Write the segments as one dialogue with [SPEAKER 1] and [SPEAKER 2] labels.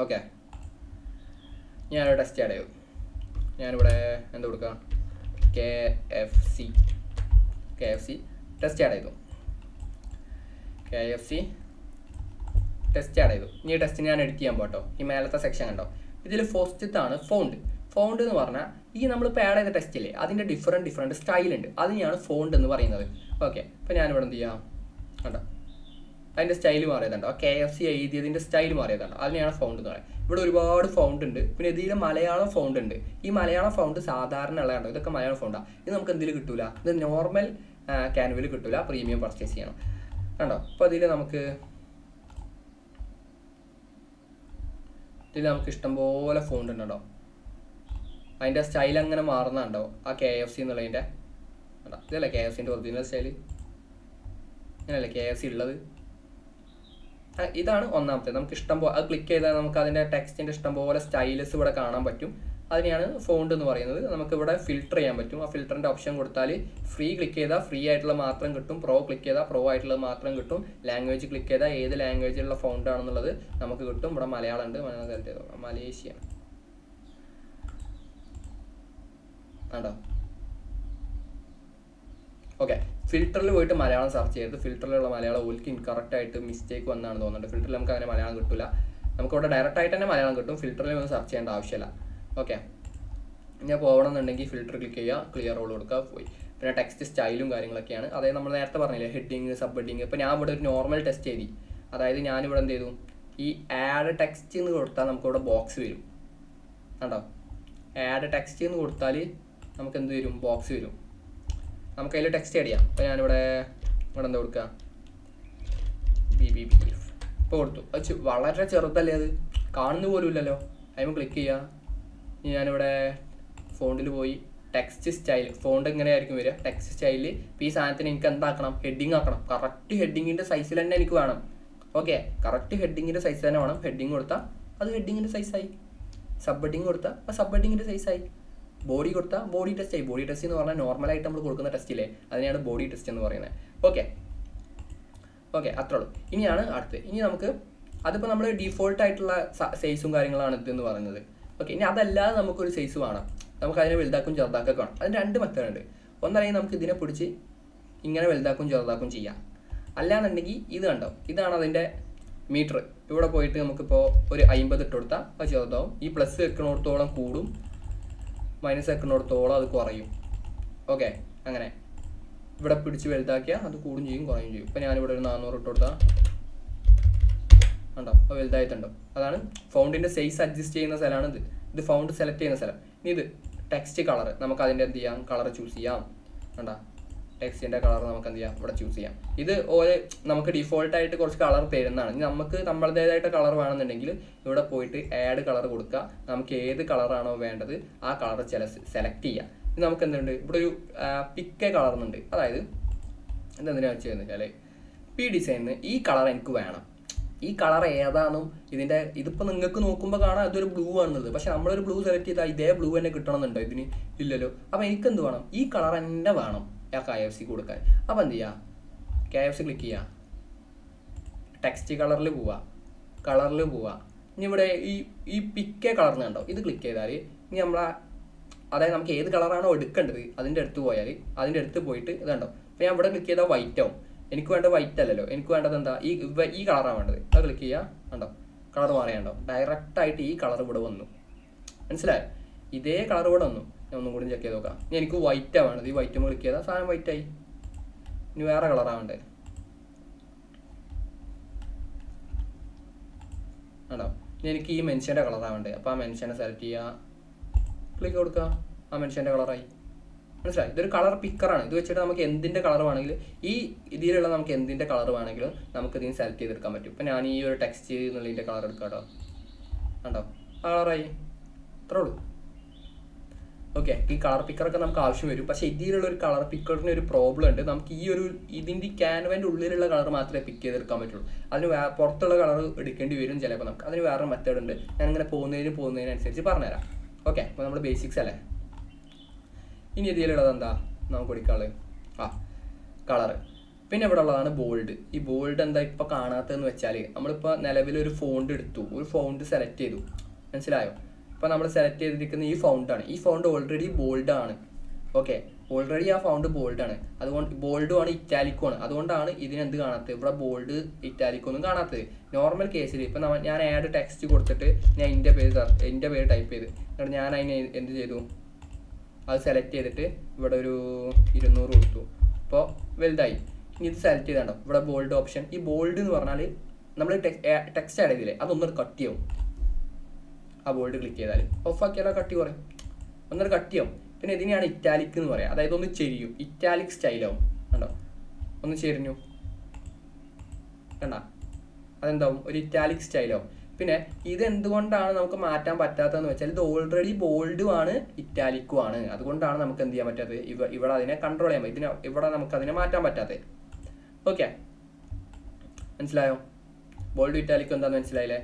[SPEAKER 1] Okay, ഞാനൊരു test add ചെയ്തു. ഞാനിവിടെ എന്ത് കൊടുക്കാം, KFC ടെസ്റ്റ് ആഡ് ചെയ്തു. KFC ടെസ്റ്റ് ആഡ് ചെയ്തു. ഇനി ഈ ടെസ്റ്റ് ഞാൻ എഡിറ്റ് ചെയ്യാൻ പോട്ടോ. ഈ മേലത്തെ സെക്ഷൻ കണ്ടോ, ഇതിൽ ഫസ്റ്റത്താണ് ഫോണ്ട് എന്ന് പറഞ്ഞാൽ ഈ നമ്മളിപ്പോൾ ആഡ് ചെയ്ത ടെസ്റ്റില്ലേ അതിൻ്റെ ഡിഫറെൻറ്റ് സ്റ്റൈൽ ഉണ്ട്, അതിനെയാണ് ഫോണ്ട് എന്ന് പറയുന്നത്. ഓക്കെ, അപ്പോൾ ഞാനിവിടെ എന്ത് ചെയ്യാം കണ്ടോ, അതിൻ്റെ സ്റ്റൈൽ മാറിയതുണ്ടോ, KFC എഴുതിയതിൻ്റെ സ്റ്റൈൽ മാറിയതുണ്ടോ, അതിനെയാണ് ഫൗണ്ട് എന്ന് പറയുന്നത്. ഇവിടെ ഒരുപാട് ഫൗണ്ട് ഉണ്ട്. പിന്നെ ഇതിൽ മലയാളം ഫൗണ്ട് ഉണ്ട്. ഈ മലയാളം ഫൗണ്ട് സാധാരണ ഉള്ളതുണ്ടോ, ഇതൊക്കെ മലയാളം ഫൗണ്ടാണ്. ഇത് നമുക്ക് എന്തിൽ കിട്ടൂല, ഇത് നോർമൽ ക്യാൻവയിൽ കിട്ടൂല, പ്രീമിയം പർച്ചേസ് ചെയ്യണം കണ്ടോ. അപ്പോൾ ഇതിൽ നമുക്ക് ഇഷ്ടംപോലെ ഫോണ്ട് ഉണ്ടോ, അതിൻ്റെ സ്റ്റൈൽ അങ്ങനെ മാറുന്നുണ്ടോ ആ KFC എന്നുള്ളതിൻ്റെ കണ്ടോ. ഇതല്ലേ KFCൻ്റെ ഒറിജിനൽ സ്റ്റൈല്, അങ്ങനെയല്ലേ KFC ഉള്ളത്. ഇതാണ് ഒന്നാമത്തെ. നമുക്ക് അത് ക്ലിക്ക് ചെയ്താൽ നമുക്ക് അതിൻ്റെ ടെക്സ്റ്റിൻ്റെ ഇഷ്ടംപോലെ സ്റ്റൈൽസ് ഇവിടെ കാണാൻ പറ്റും. അതിനെയാണ് ഫോണ്ട് എന്ന് പറയുന്നത്. നമുക്കിവിടെ ഫിൽട്ടർ ചെയ്യാൻ പറ്റും. ആ ഫിൽറ്ററിൻ്റെ ഓപ്ഷൻ കൊടുത്താൽ ഫ്രീ ക്ലിക്ക് ചെയ്താൽ ഫ്രീ ആയിട്ടുള്ള മാത്രം കിട്ടും, പ്രോ ക്ലിക്ക് ചെയ്താൽ പ്രോ ആയിട്ടുള്ളത് മാത്രം കിട്ടും, ലാംഗ്വേജ് ക്ലിക്ക് ചെയ്താൽ ഏത് ലാംഗ്വേജിലുള്ള ഫൗണ്ട് ആണെന്നുള്ളത് നമുക്ക് കിട്ടും. ഇവിടെ മലയാളം ഉണ്ട്, മലേഷ്യ ആണ്ടോ. ഓക്കെ, ഫിൽറ്ററിൽ പോയിട്ട് മലയാളം സെർച്ച് ചെയ്ത് ഫിൽറ്ററിലുള്ള മലയാളം ഒരിക്കലും ഇൻകറക്റ്റായിട്ട് മിസ്റ്റേക്ക് വന്നാണെന്ന് തോന്നുന്നുണ്ട്. ഫിൽറ്ററിൽ നമുക്ക് അങ്ങനെ മലയാളം കിട്ടില്ല. നമുക്കിവിടെ ഡയറക്റ്റ് ആയിട്ട് തന്നെ മലയാളം കിട്ടും, ഫിൽറ്ററിൽ ഒന്നും സെർച്ച് ചെയ്യേണ്ട ആവശ്യമില്ല. ഓക്കെ, ഞാൻ പോകണമെന്നുണ്ടെങ്കിൽ ഫിൽറ്റർ ക്ലിക്ക് ചെയ്യുക, ക്ലിയർ റോൾ കൊടുക്കുക, പോയി. പിന്നെ ടെക്സ്റ്റ് സ്റ്റൈലും കാര്യങ്ങളൊക്കെയാണ്. അതായത് നമ്മൾ നേരത്തെ പറഞ്ഞില്ലേ, ഹെഡിങ്, സബ് ഹെഡിങ്. ഇപ്പോൾ ഞാൻ ഇവിടെ ഒരു നോർമൽ ടെസ്റ്റ് എഴുതി. അതായത് ഞാനിവിടെ എന്ത് ചെയ്തു, ഈ ആഡ് ടെക്സ്റ്റ് എന്ന് കൊടുത്താൽ നമുക്കിവിടെ ബോക്സ് വരും കണ്ടോ. ആഡ് ടെക്സ്റ്റ് എന്ന് കൊടുത്താൽ നമുക്ക് എന്ത് വരും, ബോക്സ് വരും. നമുക്ക് അതിൽ ടെക്സ്റ്റ് ആഡ് ചെയ്യാം. അപ്പോൾ ഞാനിവിടെ എന്താ കൊടുക്കുക, ബീഫ് ഇപ്പോൾ കൊടുത്തു. അത് വളരെ ചെറുതല്ലേ, അത് കാണുന്ന പോലും ഇല്ലല്ലോ. അതിന് ക്ലിക്ക് ചെയ്യുക. ഞാനിവിടെ ഫോണ്ടിൽ പോയി ടെക്സ്റ്റ് സ്റ്റൈൽ, ഫോണ്ട് എങ്ങനെയായിരിക്കും വരിക, ടെക്സ്റ്റ് സ്റ്റൈലിൽ. ഇപ്പോൾ ഈ സാധനത്തിന് എനിക്ക് എന്താക്കണം, ഹെഡിങ് ആക്കണം. കറക്റ്റ് ഹെഡിങ്ങിൻ്റെ സൈസിൽ തന്നെ എനിക്ക് വേണം. ഓക്കെ, കറക്റ്റ് ഹെഡിങ്ങിൻ്റെ സൈസ് തന്നെ വേണം. ഹെഡിങ് കൊടുത്താൽ അത് ഹെഡിങ്ങിൻ്റെ സൈസായി. സബ് ഹെഡിങ് കൊടുത്താൽ ആ സബ് ഹെഡിങ്ങിൻ്റെ സൈസായി. ബോഡി കൊടുത്താൽ ബോഡി ടെസ്റ്റ് ആയി. ബോഡി ടെസ്റ്റ് എന്ന് പറഞ്ഞാൽ നോർമലായിട്ട് നമ്മൾ കൊടുക്കുന്ന ടെസ്റ്റില്ലേ, അതിനെയാണ് ബോഡി ടെസ്റ്റ് എന്ന് പറയുന്നത്. ഓക്കെ അത്രേ ഉള്ളൂ. ഇനിയാണ് അടുത്ത്. ഇനി നമുക്ക് അതിപ്പോൾ നമ്മൾ ഡീഫോൾട്ട് ആയിട്ടുള്ള സൈസും കാര്യങ്ങളാണ് ഇതെന്ന് പറയുന്നത്. ഓക്കെ, ഇനി അതല്ലാതെ നമുക്കൊരു സൈസ് വേണം. നമുക്ക് അതിനെ വലുതാക്കും ചെറുതാക്കൊക്കെ വേണം. അതിന് 2 മെത്തേഡ് ഉണ്ട്. ഒന്നല്ലെങ്കിൽ നമുക്ക് ഇതിനെ പിടിച്ച് ഇങ്ങനെ വലുതാക്കും ചെറുതാക്കും ചെയ്യാം. അല്ലാന്നുണ്ടെങ്കിൽ ഇത് കണ്ടോ, ഇതാണ് അതിൻ്റെ മീറ്റർ. ഇവിടെ പോയിട്ട് നമുക്കിപ്പോൾ ഒരു 50 ഇട്ട് കൊടുത്താൽ അത് ചെറുതാവും. ഈ പ്ലസ് വെക്കണോടത്തോളം കൂടും, മൈനസ് വെക്കണോടത്തോളം അത് കുറയും. ഓക്കെ, അങ്ങനെ ഇവിടെ പിടിച്ച് വലുതാക്കിയാൽ അത് കൂടും ചെയ്യും കുറയും ചെയ്യും. ഇപ്പോൾ ഞാനിവിടെ ഒരു 400 ഇട്ട് കൊടുത്താൽ കണ്ടോ, അപ്പോൾ വലുതായിട്ടുണ്ടോ. അതാണ് ഫൗണ്ടിൻ്റെ സൈസ് അഡ്ജസ്റ്റ് ചെയ്യുന്ന സ്ഥലമാണ് ഇത് ഫൗണ്ട് സെലക്ട് ചെയ്യുന്ന സ്ഥലം. ഇനി ഇത് ടെക്സ്റ്റ് കളർ, നമുക്ക് അതിൻ്റെ എന്ത് ചെയ്യാം, കളർ ചൂസ് ചെയ്യാം. കണ്ടോ, ടെക്സ്റ്റിൻ്റെ കളർ നമുക്ക് എന്ത് ചെയ്യാം, ഇവിടെ ചൂസ് ചെയ്യാം. ഇത് നമുക്ക് ഡിഫോൾട്ടായിട്ട് കുറച്ച് കളർ തരുന്നതാണ്. ഇനി നമുക്ക് നമ്മളുടേതായിട്ട് കളർ വേണമെന്നുണ്ടെങ്കിൽ ഇവിടെ പോയിട്ട് ആഡ് കളർ കൊടുക്കുക. നമുക്ക് ഏത് കളറാണോ വേണ്ടത് ആ കളർ സെലക്ട് ചെയ്യുക. ഇനി നമുക്ക് എന്തുണ്ട്, ഇവിടെ ഒരു പിക്ക് കളർ എന്നുണ്ട്. അതായത് ഇതെന്തിനാ ചെയ്യുന്നില്ല അല്ലേ, ഈ ഡിസൈനിന് ഈ കളർ എനിക്ക് വേണം. ഈ കളർ ഏതാണെന്നും ഇതിപ്പോൾ നിങ്ങൾക്ക് നോക്കുമ്പോൾ കാണാം ഇതൊരു ബ്ലൂ ആണെന്നുള്ളത്. പക്ഷെ നമ്മളൊരു ബ്ലൂ സെലക്ട് ചെയ്താൽ ഇതേ ബ്ലൂ തന്നെ കിട്ടണമെന്നുണ്ടോ ഇതിന്, ഇല്ലല്ലോ. അപ്പോൾ എനിക്കെന്ത് വേണം, ഈ കളർ തന്നെ വേണം ആ KFC കൊടുക്കാൻ. അപ്പോൾ എന്ത് ചെയ്യുക, KFC ക്ലിക്ക് ചെയ്യുക, ടെക്സ്റ്റ് കളറിൽ പോവുക. ഇനി ഇവിടെ ഈ പിക്ക് കളർന്ന് കണ്ടോ, ഇത് ക്ലിക്ക് ചെയ്താൽ ഇനി അതായത് നമുക്ക് ഏത് കളറാണോ എടുക്കേണ്ടത് അതിൻ്റെ അടുത്ത് പോയാൽ അതിൻ്റെ അടുത്ത് പോയിട്ട് ഇത് കണ്ടോ. അപ്പോൾ ഞാൻ ഇവിടെ ക്ലിക്ക് ചെയ്താൽ വൈറ്റ് ആവും. എനിക്ക് വേണ്ടത് വൈറ്റ് അല്ലല്ലോ, എനിക്ക് വേണ്ടത് എന്താ, ഈ കളറാണ് വേണ്ടത്. അത് ക്ലിക്ക് ചെയ്യുക, കണ്ടോ കളർ മാറിയാണ്ടോ, ഡയറക്റ്റായിട്ട് ഈ കളർ ഇവിടെ വന്നു. മനസ്സിലായോ, ഇതേ കളർ ഇവിടെ വന്നു. ഞാൻ ഒന്നും കൂടി ചെക്ക് ചെയ്ത് നോക്കാം. ഇനി എനിക്ക് വൈറ്റാണ് വേണ്ടത്. ഈ വൈറ്റ് ക്ലിക്ക് ചെയ്താൽ സാധനം വൈറ്റായി. ഇനി വേറെ കളറാണ് വേണ്ടത് കണ്ടോ. ഇനി എനിക്ക് ഈ മെൻഷൻ്റെ കളറാണ് വേണ്ടത്. അപ്പോൾ ആ മെൻഷനെ സെലക്ട് ചെയ്യുക, ക്ലിക്ക് കൊടുക്കുക, ആ മെൻഷൻ്റെ കളറായി. മനസ്സിലായി, ഇതൊരു കളർ പിക്കറാണ്. ഇത് വെച്ചിട്ട് നമുക്ക് എന്തിൻ്റെ കളർ വേണമെങ്കിലും ഈ ഇതിലുള്ള നമുക്ക് എന്തിൻ്റെ കളർ വേണമെങ്കിലും നമുക്ക് ഇതിന് സെലക്ട് ചെയ്തെടുക്കാൻ പറ്റും. ഇപ്പം ഞാൻ ഈ ഒരു ടെക്സ്റ്റ് എന്നുള്ളതിൻ്റെ കളർ എടുക്കാം കേട്ടോ, കണ്ടോ കളറായി. അത്രേ ഉള്ളൂ. ഓക്കെ, ഈ കളർ പിക്കറൊക്കെ നമുക്ക് ആവശ്യം വരും. പക്ഷേ ഇതിലുള്ള ഒരു കളർ പിക്കറിന് ഒരു പ്രോബ്ലം ഉണ്ട്. നമുക്ക് ഇതിൻ്റെ ക്യാൻവൻ്റെ ഉള്ളിലുള്ള കളർ മാത്രമേ പിക്ക് ചെയ്തെടുക്കാൻ പറ്റുള്ളൂ. അതിന് പുറത്തുള്ള കളർ എടുക്കേണ്ടി വരും ചിലപ്പോൾ. നമുക്ക് അതിന് വേറെ മെത്തേഡ് ഉണ്ട്. ഞാനിങ്ങനെ പോകുന്നതിനനുസരിച്ച് പറഞ്ഞുതരാം. ഓക്കെ, അപ്പോൾ നമ്മൾ ബേസിക്സ് അല്ലേ. ഇനി ഇതിലുള്ളത് എന്താ നമുക്ക് കൊടുക്കാനുള്ളത്, കളറ്. പിന്നെ ഇവിടെ ഉള്ളതാണ് ബോൾഡ്. ഈ ബോൾഡ് എന്താ ഇപ്പോൾ കാണാത്തതെന്ന് വെച്ചാൽ നമ്മളിപ്പോൾ നിലവിലൊരു ഫോണ്ട് എടുത്തു, ഒരു ഫോണ്ട് സെലക്ട് ചെയ്തു, മനസ്സിലായോ? ഇപ്പോൾ നമ്മൾ സെലക്ട് ചെയ്തിരിക്കുന്ന ഈ ഫൗണ്ടാണ്. ഈ ഫൗണ്ട് ഓൾറെഡി ബോൾഡാണ്. ഓക്കെ, ഓൾറെഡി ആ ഫൗണ്ട് ബോൾഡാണ്. അതുകൊണ്ട് ബോൾഡുമാണ് ഇറ്റാലിക്കുമാണ്. അതുകൊണ്ടാണ് ഇതിനെന്ത് കാണാത്തത്, ഇവിടെ ബോൾഡ് ഇറ്റാലിക്കൊന്നും കാണാത്തത്. നോർമൽ കേസിൽ ഇപ്പം ഞാൻ ആഡ് ടെക്സ്റ്റ് കൊടുത്തിട്ട് ഞാൻ എൻ്റെ പേര് ടൈപ്പ് ചെയ്ത് എന്നിട്ട് ഞാൻ അതിന് എന്ത് ചെയ്തു, അത് സെലക്ട് ചെയ്തിട്ട് ഇവിടെ ഒരു 200 കൊടുത്തു. അപ്പോൾ വലുതായി. ഇനി ഇത് സെലക്ട് ചെയ്താണ്ടോ ഇവിടെ ബോൾഡ് ഓപ്ഷൻ. ഈ ബോൾഡ് എന്ന് പറഞ്ഞാൽ നമ്മൾ ടെക്സ്റ്റ് ആഡ് ചെയ്തില്ലേ, അതൊന്നൊരു കട്ട് ചെയ്യും. ആ ബോൾഡ് ക്ലിക്ക് ചെയ്താൽ ഓഫാക്കിയാലോ കട്ടി കുറയും, ഒന്നൊരു കട്ട് ചെയ്യും. പിന്നെ ഇതിനെയാണ് ഇറ്റാലിക് എന്ന് പറയാം. അതായത് ഒന്ന് ചെരിയും, ഇറ്റാലിക് സ്റ്റൈലാവും. കണ്ടോ, ഒന്ന് ചെരിഞ്ഞു, കണ്ട, അതെന്താവും, ഒരു ഇറ്റാലിക് സ്റ്റൈലാവും. പിന്നെ ഇത് എന്തുകൊണ്ടാണ് നമുക്ക് മാറ്റാൻ പറ്റാത്തതെന്ന് വെച്ചാൽ ഇത് ഓൾറെഡി ബോൾഡുമാണ് ഇറ്റാലിക്കുമാണ്. അതുകൊണ്ടാണ് നമുക്ക് എന്ത് ചെയ്യാൻ പറ്റാത്തത്, ഇവിടെ അതിനെ കൺട്രോൾ ചെയ്യാൻ പറ്റും, ഇവിടെ നമുക്ക് അതിനെ മാറ്റാൻ പറ്റാത്തത്. ഓക്കെ, മനസ്സിലായോ? ബോൾഡ് ഇറ്റാലിക്കും എന്താണെന്ന് മനസ്സിലായില്ലേ?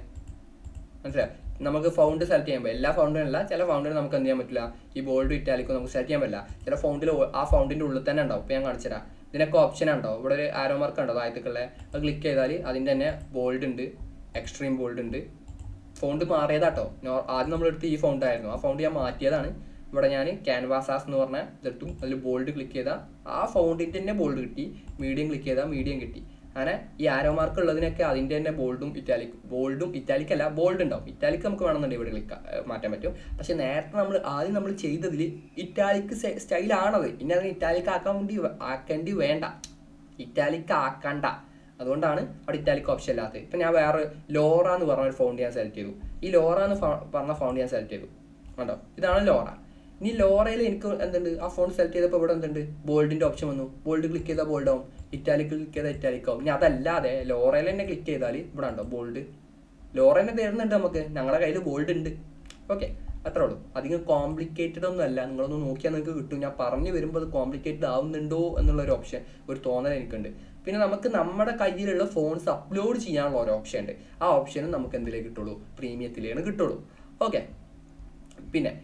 [SPEAKER 1] മനസ്സിലായോ? നമുക്ക് ഫൗണ്ട് സെലക്ട് ചെയ്യാൻ പറ്റില്ല, എല്ലാ ഫൗണ്ടിനല്ല, ചില ഫൗണ്ടിന് നമുക്ക് എന്ത് ചെയ്യാൻ പറ്റില്ല, ഈ ബോൾഡ് ഇറ്റാലിക്കും നമുക്ക് സെലക്ട് ചെയ്യാൻ പറ്റില്ല. ചില ഫൗണ്ടിൽ ആ ഫൗണ്ടിൻ്റെ ഉള്ളിൽ തന്നെ ഉണ്ടാവും. ഇപ്പോൾ ഞാൻ കാണിച്ചു തരാം. ഇതിനൊക്കെ ഓപ്ഷൻ ഉണ്ടാവും. ഇവിടെ ഒരു ആരോ മാർക്ക് ഉണ്ടോ താഴത്തേക്കുള്ള, അത് ക്ലിക്ക് ചെയ്താൽ അതിൻ്റെ തന്നെ ബോൾഡ് ഉണ്ട്, എക്സ്ട്രീം ബോൾഡ് ഉണ്ട്. ഫൗണ്ട് മാറിയതാട്ടോ. ആദ്യം നമ്മളെടുത്ത് ഈ ഫൗണ്ട് ആയിരുന്നു, ആ ഫൗണ്ട് ഞാൻ മാറ്റിയതാണ്. ഇവിടെ ഞാൻ ക്യാൻവാസാസ് എന്ന് പറഞ്ഞാൽ ഇതെടുത്തു, അതിൽ ബോൾഡ് ക്ലിക്ക് ചെയ്താൽ ആ ഫൗണ്ടിൻ്റെ തന്നെ ബോൾഡ് കിട്ടി, മീഡിയം ക്ലിക്ക് ചെയ്താൽ മീഡിയം കിട്ടി. അങ്ങനെ ഈ ആരോ മാർക്ക് ഉള്ളതിനൊക്കെ അതിൻ്റെ തന്നെ ബോൾഡും ഇറ്റാലിക് അല്ല, ബോൾഡ് ഉണ്ടാവും. ഇറ്റാലിക് നമുക്ക് വേണമെന്നുണ്ടെങ്കിൽ ഇവിടെ മാറ്റാൻ പറ്റും. പക്ഷെ നേരത്തെ ആദ്യം നമ്മൾ ചെയ്തതിൽ ഇറ്റാലിക് സ്റ്റൈലാണത്. ഇനി അതിന് ഇറ്റാലിക് ആക്കേണ്ടി വേണ്ട, ഇറ്റാലിക് ആക്കണ്ട. അതുകൊണ്ടാണ് അവിടെ ഇറ്റാലിക് ഓപ്ഷൻ ഇല്ലാത്തത്. ഇപ്പം ഞാൻ വേറെ ലോറ എന്ന് പറഞ്ഞ ഒരു ഫൗണ്ട് ഞാൻ സെലക്ട് ചെയ്തു. ഈ ലോറ എന്ന് പറഞ്ഞ ഫൗണ്ട് ഞാൻ സെലക്ട് ചെയ്തു, കണ്ടോ, ഇതാണ് ലോറ. ഇനി ലോറയിൽ എനിക്ക് എന്തുണ്ട്, ആ ഫോണ്ട് സെലക്ട് ചെയ്തപ്പോൾ ഇവിടെ എന്തുണ്ട്, ബോൾഡിൻ്റെ ഓപ്ഷൻ വന്നു. ബോൾഡ് ക്ലിക്ക് ചെയ്താൽ ബോൾഡ് ആവും, ഇറ്റാലിക് ക്ലിക്ക് ചെയ്താൽ ഇറ്റാലിക് ആവും. ഇനി അതല്ലാതെ ലോറയിൽ തന്നെ ക്ലിക്ക് ചെയ്താൽ ഇവിടെ ഉണ്ടോ ബോൾഡ്, ലോറ തന്നെ തരുന്നുണ്ട് നമുക്ക്, ഞങ്ങളുടെ കയ്യിൽ ബോൾഡ് ഉണ്ട്. ഓക്കെ, അത്രേ ഉള്ളൂ. അധികം കോംപ്ലിക്കേറ്റഡ് ഒന്നും അല്ല. നിങ്ങളൊന്ന് നോക്കിയാൽ നിങ്ങൾക്ക് കിട്ടും. ഞാൻ പറഞ്ഞു വരുമ്പോൾ അത് കോംപ്ലിക്കേറ്റഡ് ആവുന്നുണ്ടോ എന്നുള്ളൊരു ഓപ്ഷൻ, ഒരു തോന്നൽ എനിക്കുണ്ട്. പിന്നെ നമുക്ക് നമ്മുടെ കയ്യിലുള്ള ഫോൺസ് അപ്ലോഡ് ചെയ്യാനുള്ള ഒരു ഓപ്ഷൻ ഉണ്ട്. ആ ഓപ്ഷനും നമുക്ക് എന്തിലേ കിട്ടുള്ളൂ, പ്രീമിയത്തിലാണ് കിട്ടുള്ളൂ. ഓക്കെ, പിന്നെ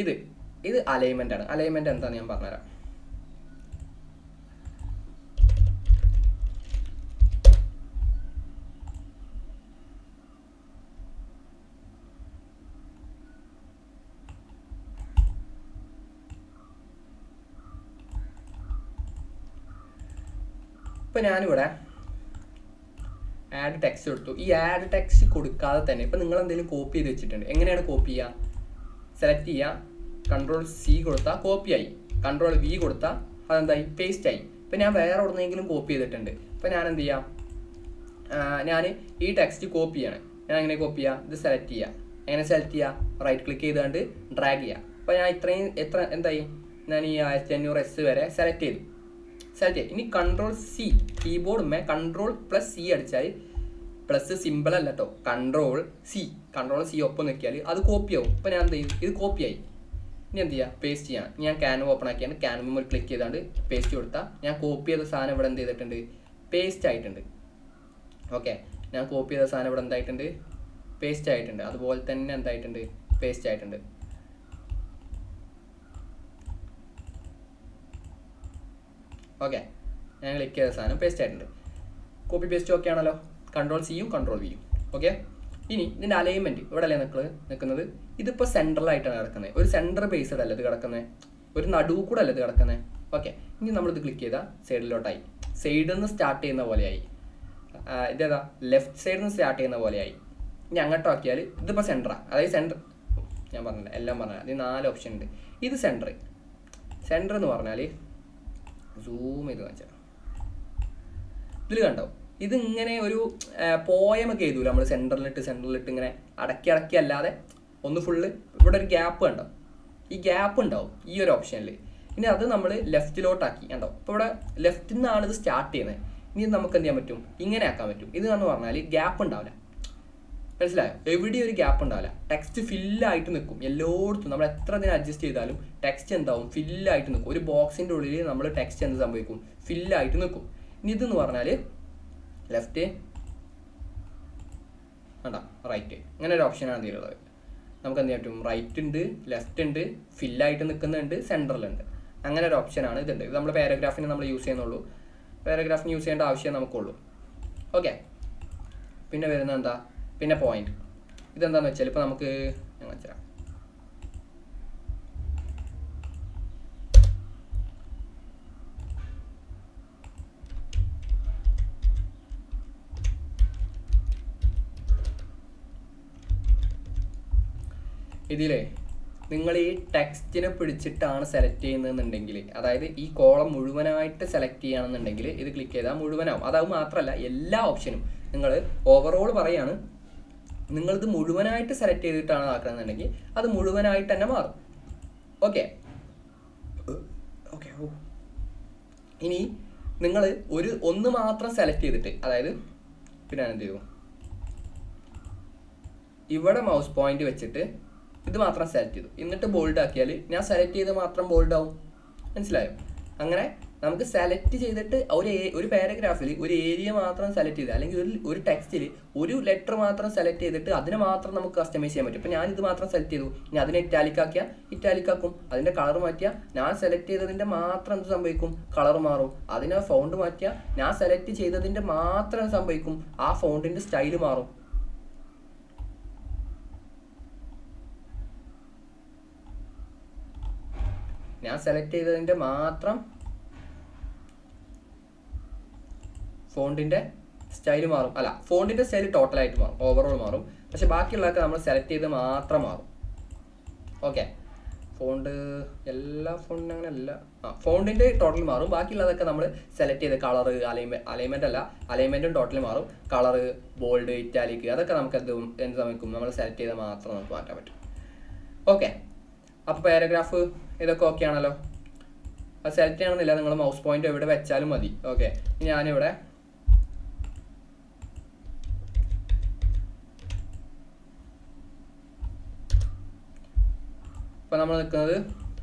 [SPEAKER 1] ഇത് അലൈൻമെൻ്റ് ആണ്. അലൈൻമെൻറ്റ് എന്താണെന്ന് ഞാൻ പറഞ്ഞുതരാം. ഇപ്പം ഞാനിവിടെ ആഡ് ടെക്സ്റ്റ് കൊടുത്തു. ഈ ആഡ് ടെക്സ്റ്റ് കൊടുക്കാതെ തന്നെ ഇപ്പം നിങ്ങൾ എന്തെങ്കിലും കോപ്പി ചെയ്ത് വെച്ചിട്ടുണ്ട്. എങ്ങനെയാണ് കോപ്പി ചെയ്യുക? സെലക്ട് ചെയ്യുക, Ctrl+C കൊടുത്താൽ കോപ്പിയായി, Ctrl+V കൊടുത്താൽ അതെന്തായി, പേസ്റ്റ് ആയി. ഇപ്പം ഞാൻ വേറെ എവിടെന്നെങ്കിലും കോപ്പി ചെയ്തിട്ടുണ്ട്. ഇപ്പം ഞാൻ എന്ത് ചെയ്യാം, ഞാൻ ഈ ടെക്സ്റ്റ് കോപ്പി ചെയ്യണം. ഞാൻ എങ്ങനെ കോപ്പി ചെയ്യുക, ഇത് സെലക്ട് ചെയ്യുക. എങ്ങനെ സെലക്ട് ചെയ്യുക, റൈറ്റ് ക്ലിക്ക് ചെയ്തുകൊണ്ട് ഡ്രാഗ് ചെയ്യുക. അപ്പോൾ ഞാൻ എന്തായി, ഞാൻ ഈ 1500S വരെ സെലക്ട് ചെയ്തു. ഇനി Ctrl+C, കീബോർഡ് Ctrl+C അടിച്ചാൽ, പ്ലസ് സിമ്പിൾ അല്ല കേട്ടോ, Ctrl+C ഒപ്പം നിൽക്കിയാൽ അത് കോപ്പിയാവും. ഇപ്പം ഞാൻ എന്ത് ചെയ്യും, ഇത് കോപ്പിയായി. ഇനി എന്ത് ചെയ്യുക, പേസ്റ്റ് ചെയ്യാം. ഞാൻ ക്യാൻവ ഓപ്പൺ ആക്കിയാണ്, ക്യാൻവ ക്ലിക്ക് ചെയ്താണ്ട് പേസ്റ്റ് കൊടുത്താൽ ഞാൻ കോപ്പി ചെയ്ത സാധനം ഇവിടെ എന്ത് ചെയ്തിട്ടുണ്ട്, പേസ്റ്റ് ആയിട്ടുണ്ട്. ഓക്കെ, ഞാൻ കോപ്പി ചെയ്ത സാധനം ഇവിടെ എന്തായിട്ടുണ്ട്, പേസ്റ്റ് ആയിട്ടുണ്ട്. അതുപോലെ തന്നെ എന്തായിട്ടുണ്ട്, പേസ്റ്റ് ആയിട്ടുണ്ട്. ഓക്കെ, ഞാൻ ക്ലിക്ക് ചെയ്ത സാധനം പേസ്റ്റ് ആയിട്ടുണ്ട്. കോപ്പി പേസ്റ്റ് ഓക്കെ ആണല്ലോ. Ctrl+Cയും Ctrl+Vയും. ഓക്കെ, ഇനി ഇതിൻ്റെ അലൈൻമെൻറ്റ് ഇവിടെ അല്ലേ നിൽക്കുന്നത്. ഇതിപ്പോൾ സെൻട്രലായിട്ടാണ് കിടക്കുന്നത്. ഒരു സെൻറ്റർ ബേസ്ഡ് അല്ല ഇത് കിടക്കുന്നത്, ഒരു നടുവ് കൂടെ അല്ല ഇത് കിടക്കുന്നത്. ഓക്കെ, ഇനി നമ്മളിത് ക്ലിക്ക് ചെയ്താൽ സൈഡിലോട്ടായി, സൈഡിൽ നിന്ന് സ്റ്റാർട്ട് ചെയ്യുന്ന പോലെയായി. ഇതേതാ, ലെഫ്റ്റ് സൈഡിൽ നിന്ന് സ്റ്റാർട്ട് ചെയ്യുന്ന പോലെയായി. ഇനി അങ്ങോട്ട് ആക്കിയാൽ ഇതിപ്പോൾ സെൻറ്ററാണ്. അതായത് സെൻറ്റർ ഞാൻ പറഞ്ഞില്ല, എല്ലാം പറഞ്ഞില്ല. അതിൽ 4 ഓപ്ഷൻ ഉണ്ട്. ഇത് സെൻറ്റർ എന്ന് പറഞ്ഞാൽ സൂം ചെയ്ത് കാണിച്ചാൽ ഇതിൽ കണ്ടോ, ഇതിങ്ങനെ ഒരു പോയമൊക്കെ എഴുതൂല നമ്മൾ, സെൻറ്ററിലിട്ട് ഇങ്ങനെ അടക്കി അല്ലാതെ ഒന്ന് ഫുള്ള് ഇവിടെ ഒരു ഗ്യാപ്പ് കണ്ടോ, ഈ ഗ്യാപ്പ് ഉണ്ടാവും ഈ ഒരു ഓപ്ഷനിൽ. ഇനി അത് നമ്മൾ ലെഫ്റ്റിലോട്ടാക്കി കണ്ടോ. ഇപ്പോൾ ഇവിടെ ലെഫ്റ്റിൽ നിന്നാണ് ഇത് സ്റ്റാർട്ട് ചെയ്യുന്നത്. ഇനി നമുക്ക് എന്ത് ചെയ്യാൻ പറ്റും, ഇങ്ങനെ ആക്കാൻ പറ്റും. ഇത് എന്ന് പറഞ്ഞാൽ ഗ്യാപ്പ് ഉണ്ടാവില്ല, മനസ്സിലായോ? എവിടെയും ഒരു ഗ്യാപ്പ് ഉണ്ടാവില്ല. ടെക്സ്റ്റ് ഫില്ലായിട്ട് നിൽക്കും എല്ലായിടത്തും. നമ്മൾ എത്ര ഇതിനെ അഡ്ജസ്റ്റ് ചെയ്താലും ടെക്സ്റ്റ് എന്താവും, ഫില്ലായിട്ട് നിൽക്കും. ഒരു ബോക്സിൻ്റെ ഉള്ളിൽ നമ്മൾ ടെക്സ്റ്റ് എന്ത് സംഭവിക്കും, ഫില്ലായിട്ട് നിൽക്കും. ഇനി ഇതെന്ന് പറഞ്ഞാൽ ലെഫ്റ്റ് വേണ്ട റൈറ്റ്, ഇങ്ങനെ ഒരു ഓപ്ഷനാണ് ഇതിലുള്ളത്. നമുക്ക് എന്ത് ചെയ്യാൻ പറ്റും, റൈറ്റ് ഉണ്ട്, ലെഫ്റ്റ് ഉണ്ട്, ഫില്ലായിട്ട് നിൽക്കുന്നുണ്ട്, സെൻട്രലുണ്ട്. അങ്ങനെ ഒരു ഓപ്ഷനാണ് ഇതുണ്ട്. ഇത് നമ്മൾ പാരഗ്രാഫിന് നമ്മൾ യൂസ് ചെയ്യുന്നുള്ളൂ. പാരഗ്രാഫിന് യൂസ് ചെയ്യേണ്ട ആവശ്യം നമുക്കുള്ളൂ. ഓക്കെ, പിന്നെ വരുന്നത് എന്താ, പിന്നെ പോയിന്റ്. ഇതെന്താണെന്ന് വെച്ചാൽ ഇപ്പോൾ നമുക്ക് ഞാൻ വെച്ചാൽ ഇതിലേ നിങ്ങൾ ഈ ടെക്സ്റ്റിനെ പിടിച്ചിട്ടാണ് സെലക്ട് ചെയ്യുന്നതെന്നുണ്ടെങ്കിൽ, അതായത് ഈ കോളം മുഴുവനായിട്ട് സെലക്ട് ചെയ്യുകയാണെന്നുണ്ടെങ്കിൽ ഇത് ക്ലിക്ക് ചെയ്താൽ മുഴുവനാവും. അത് മാത്രമല്ല എല്ലാ ഓപ്ഷനും നിങ്ങൾ ഓവറോൾ പറയാണ്, നിങ്ങളിത് മുഴുവനായിട്ട് സെലക്ട് ചെയ്തിട്ടാണ് ആക്കണമെന്നുണ്ടെങ്കിൽ അത് മുഴുവനായിട്ട് തന്നെ മാറും. ഓക്കെ ഓക്കെ ഇനി നിങ്ങൾ ഒന്ന് മാത്രം സെലക്ട് ചെയ്തിട്ട്, അതായത് പിന്നെ ഞാൻ എന്ത് ചെയ്തു, ഇവിടെ മൗസ് പോയിന്റ് വെച്ചിട്ട് ഇത് മാത്രം സെലക്ട് ചെയ്തു, എന്നിട്ട് ബോൾഡ് ആക്കിയാൽ ഞാൻ സെലക്ട് ചെയ്ത് മാത്രം ബോൾഡ് ആവും. മനസ്സിലായോ? അങ്ങനെ നമുക്ക് സെലക്ട് ചെയ്തിട്ട് ഒരു പാരഗ്രാഫിൽ ഒരു ഏരിയ മാത്രം സെലക്ട് ചെയ്ത്, അല്ലെങ്കിൽ ഒരു ടെക്സ്റ്റിൽ ഒരു ലെറ്റർ മാത്രം സെലക്ട് ചെയ്തിട്ട് അതിനെ മാത്രം നമുക്ക് കസ്റ്റമൈസ് ചെയ്യാൻ പറ്റും. ഇപ്പോൾ ഞാൻ ഇത് മാത്രം സെലക്ട് ചെയ്തു, ഇനി അതിനെ ഇറ്റാലിക്കാക്കും, അതിൻ്റെ കളർ മാറ്റിയാൽ ഞാൻ സെലക്ട് ചെയ്തതിൻ്റെ മാത്രം എന്ത് സംഭവിക്കും, കളർ മാറും. അതിനെ ഫോണ്ട് മാറ്റിയാൽ ഞാൻ സെലക്ട് ചെയ്തതിൻ്റെ മാത്രം സംഭവിക്കും, ആ ഫോണ്ടിൻ്റെ സ്റ്റൈൽ മാറും. ഞാൻ സെലക്ട് ചെയ്തതിൻ്റെ മാത്രം ഫോണ്ടിൻ്റെ സ്റ്റൈൽ മാറും, അല്ല ഫോണ്ടിൻ്റെ സ്റ്റൈൽ ടോട്ടലായിട്ട് മാറും, ഓവറോൾ മാറും. പക്ഷെ ബാക്കിയുള്ളതൊക്കെ നമ്മൾ സെലക്ട് ചെയ്ത് മാത്രം മാറും. ഓക്കെ, ഫോണ്ട് എല്ലാ ഫോണ്ടിനും അങ്ങനെ അല്ല, ഫോണ്ടിൻ്റെ ടോട്ടൽ മാറും. ബാക്കിയുള്ളതൊക്കെ നമ്മൾ സെലക്ട് ചെയ്ത് കളർ, അലൈൻമെൻറ്റും ടോട്ടൽ മാറും. കളർ, ബോൾഡ്, ഇറ്റാലിക്, അതൊക്കെ നമുക്ക് എന്ത് സമയക്കും നമ്മൾ സെലക്ട് ചെയ്താൽ മാത്രം നമുക്ക് മാറ്റാൻ പറ്റും. ഓക്കെ, അപ്പോൾ പാരഗ്രാഫ് ഇതൊക്കെ ഓക്കെ ആണല്ലോ. അത് സെലക്ട് ചെയ്യണമെന്നില്ല, നിങ്ങൾ മൗസ് പോയിന്റ് എവിടെ വെച്ചാലും മതി. ഓക്കെ, ഞാനിവിടെ ഇപ്പോൾ നമ്മൾ നിൽക്കുന്നത്